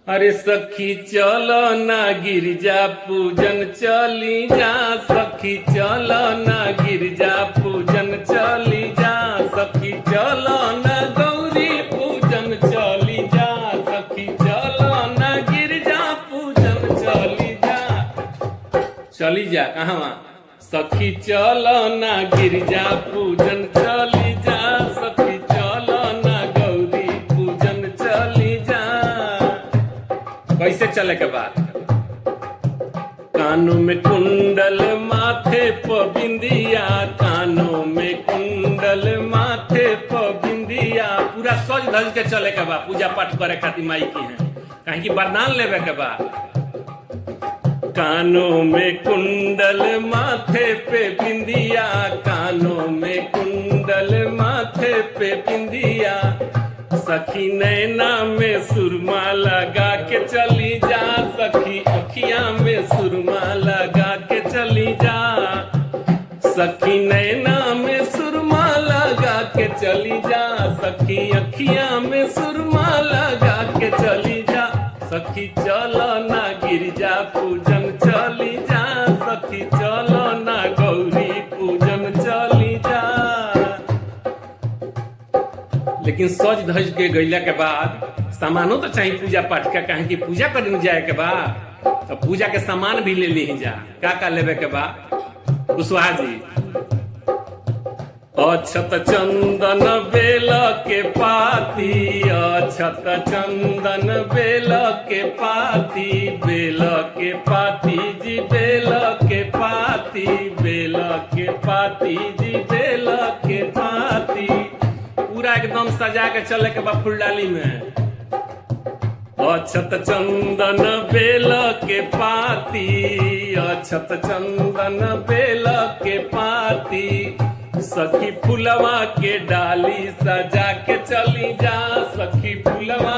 अरे सखी चलो ना गिरजा पूजन चली जा, सखी चलो ना गिरजा पूजन चली जा, सखी चलो ना गौरी पूजन चली जा, सखी चलो ना गिरजा पूजन चली जा। चली जा कहाँ? सखी चलो ना गिरजा पूजन चली जा, सखी चलो ना गौरी पूजन चली जा। कैसे चले के बाद? कानों में कुंडल माथे प बिंदिया, कानों में कुंडल माथे प बिंदिया। पूरा सज धज के चले के बाद पूजा पाठ करे खातिर माई की है, कहीं की वरदान लेवे के बाद। कानों में कुंडल माथे पे बिंदिया, कानों में कुंडल माथे पे बिंदिया। सखी नैना में सुरमा लगा के चली जा, सखी अखियां में सुरमा लगा के चली जा, सखी नैना में सुरमा लगा के चली जा, सखी अखियां में सुरमा लगा के चली जा। सखी चलो ना गिरजा पूजन चली जा, सखी चलो ना गौरी पूजन चली जा। लेकिन सज धज के गईला के बाद सामानो तो चाहिए पूजा पाठ का, कहीं की पूजा करने जाए के बाद तो पूजा के सामान भी ले ली जा। का लेवे के बाद? कुशवाहा जी अक्षत चंदन बेल के पाती, अक्षत चंदन बेल के पाती, बेल के पाती जी बेल के पाती, बेल के पाती जी बेल के पाती। पूरा एकदम सजा के चले के बाद फुलडाली में अक्षत चंदन बेल के पाती, अक्षत चंदन बेल के पाती। सखी फुलवा के डाली सजा के चली जा, सखी फुलवा